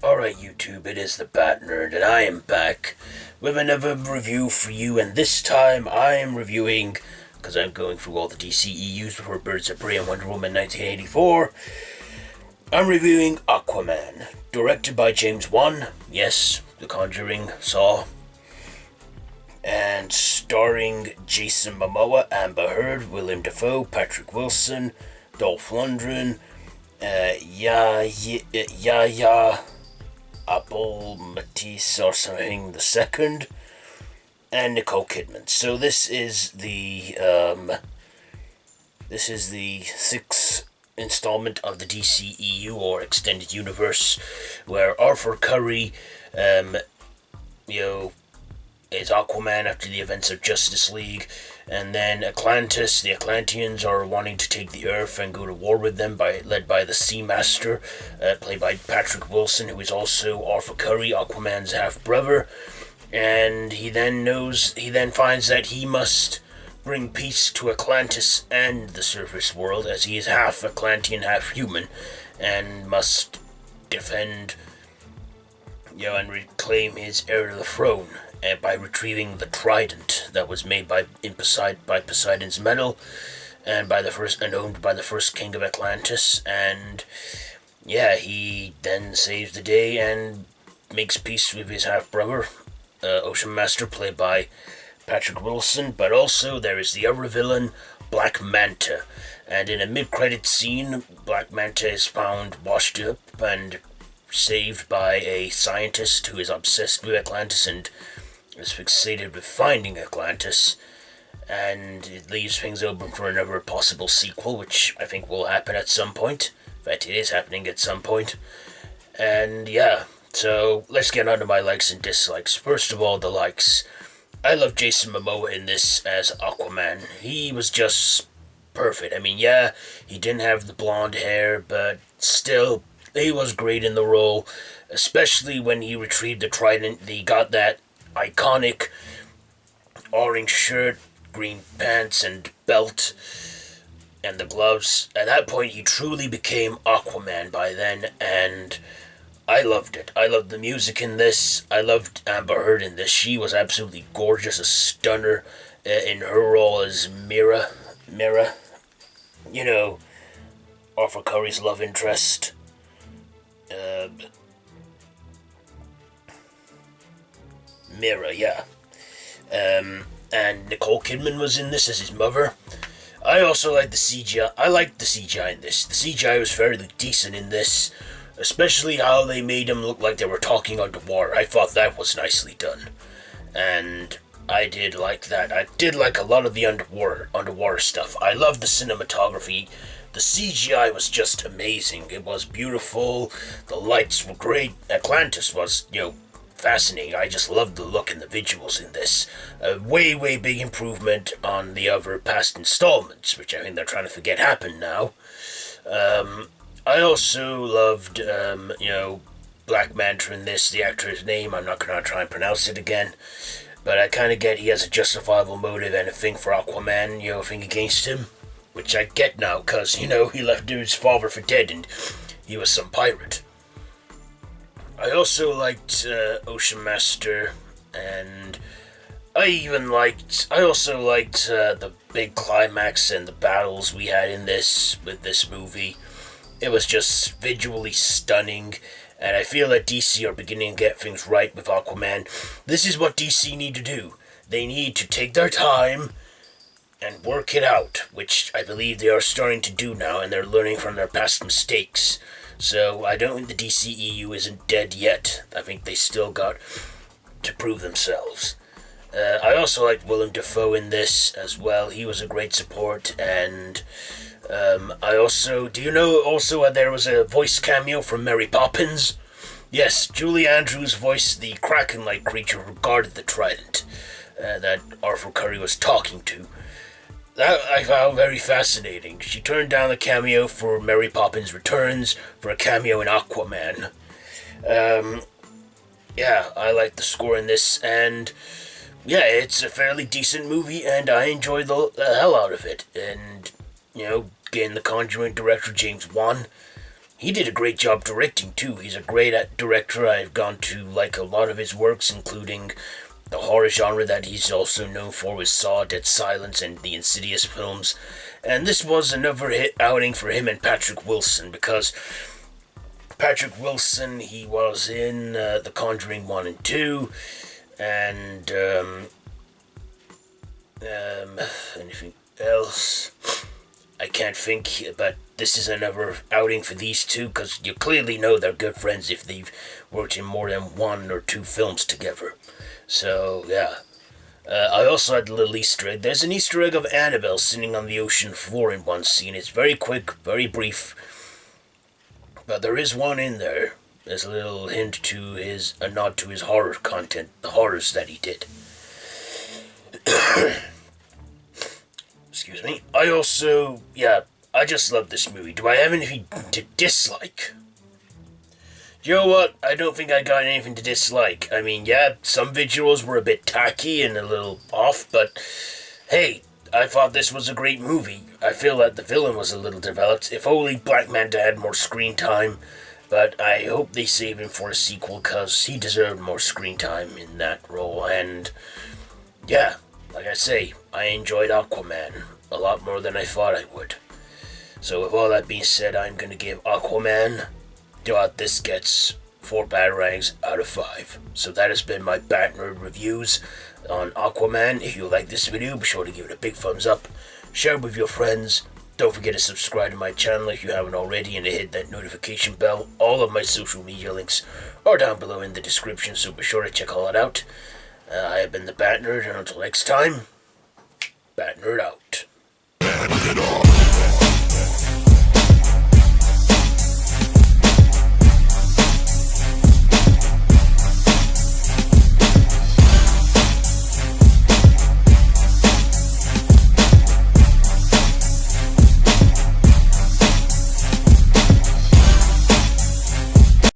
Alright, YouTube, it is the Bat Nerd, and I am back with another review for you, and this time I am reviewing, because I'm going through all the DCEUs before Birds of Prey and Wonder Woman 1984, I'm reviewing Aquaman, directed by James Wan, yes, The Conjuring, Saw, and starring Jason Momoa, Amber Heard, Willem Defoe, Patrick Wilson, Dolph Lundgren, Apple Matisse or something the second, and Nicole Kidman. So this is the sixth installment of the DCEU or Extended Universe, where Arthur Curry, is Aquaman after the events of Justice League, and then Atlantis, the Atlanteans are wanting to take the Earth and go to war with them, led by the Sea Master, played by Patrick Wilson, who is also Arthur Curry, Aquaman's half-brother, and he then finds that he must bring peace to Atlantis and the surface world, as he is half Atlantean, half human, and must defend, and reclaim his heir to the throne, by retrieving the trident that was made by Poseidon's metal, and owned by the first king of Atlantis. And he then saves the day and makes peace with his half brother, Ocean Master, played by Patrick Wilson. But also there is the other villain, Black Manta, and in a mid-credit scene, Black Manta is found washed up and saved by a scientist who is obsessed with Atlantis and is fixated with finding Atlantis, and it leaves things open for another possible sequel, which I think will happen at some point. In fact, it is happening at some point. And so let's get on to my likes and dislikes. First of all, the likes. I love Jason Momoa in this as Aquaman. He was just perfect. I mean, he didn't have the blonde hair, but still, he was great in the role, especially when he retrieved the trident. He got that iconic orange shirt, green pants and belt, and the gloves. At that point, he truly became Aquaman by then, and I loved it. I loved the music in this. I loved Amber Heard in this. She was absolutely gorgeous, a stunner in her role as Mira, Arthur Curry's love interest. And Nicole Kidman was in this as his mother. I also like the CGI. I liked the CGI in this. The CGI was fairly decent in this, especially how they made them look like they were talking underwater. I thought that was nicely done, and I did like that. I did like a lot of the underwater stuff. I loved the cinematography. The CGI was just amazing. It was beautiful. The lights were great. Atlantis was, fascinating. I just loved the look and the visuals in this. A way big improvement on the other past installments, which I think they're trying to forget happened now. I also loved, Black Manta in this. The actor's name, I'm not going to try and pronounce it again, but I kind of get he has a justifiable motive and a thing for Aquaman, a thing against him, which I get now, because, he left his father for dead and he was some pirate. I also liked Ocean Master, and I also liked the big climax and the battles we had with this movie. It was just visually stunning, and I feel that DC are beginning to get things right with Aquaman. This is what DC need to do. They need to take their time and work it out, which I believe they are starting to do now, and they're learning from their past mistakes. So I don't think the DCEU isn't dead yet. I think they still got to prove themselves. I also liked Willem Defoe in this as well. He was a great support, and I also... Do you know also there was a voice cameo from Mary Poppins? Yes, Julie Andrews voiced the Kraken-like creature who guarded the trident that Arthur Curry was talking to. That I found very fascinating. She turned down the cameo for Mary Poppins Returns for a cameo in Aquaman. I like the score in this, and it's a fairly decent movie, and I enjoyed the hell out of it. And, again, the Conjuring director, James Wan, he did a great job directing too. He's a great director. I've gone to like a lot of his works, including the horror genre that he's also known for with Saw, Dead Silence, and the Insidious films. And this was another hit outing for him and Patrick Wilson, because Patrick Wilson, he was in The Conjuring 1 and 2, and anything else I can't think, but this is another outing for these two, because you clearly know they're good friends if they've worked in more than 1 or 2 films together. So, yeah. I also had a little Easter egg. There's an Easter egg of Annabelle sitting on the ocean floor in one scene. It's very quick, very brief, but there is one in there. There's a little hint to a nod to his horror content, the horrors that he did. Excuse me. I just love this movie. Do I have anything to dislike? You know what? I don't think I got anything to dislike. I mean, yeah, some visuals were a bit tacky and a little off, but hey, I thought this was a great movie. I feel that the villain was a little developed. If only Black Manta had more screen time, but I hope they save him for a sequel, because he deserved more screen time in that role. And yeah, like I say, I enjoyed Aquaman a lot more than I thought I would. So with all that being said, I'm going to give Aquaman, this gets 4 batarangs out of 5. So that has been my Bat Nerd reviews on Aquaman. If you like this video, be sure to give it a big thumbs up, share it with your friends. Don't forget to subscribe to my channel if you haven't already, and to hit that notification bell. All of my social media links are down below in the description, so be sure to check all that out. I have been the Bat Nerd, and until next time, Bat Nerd out.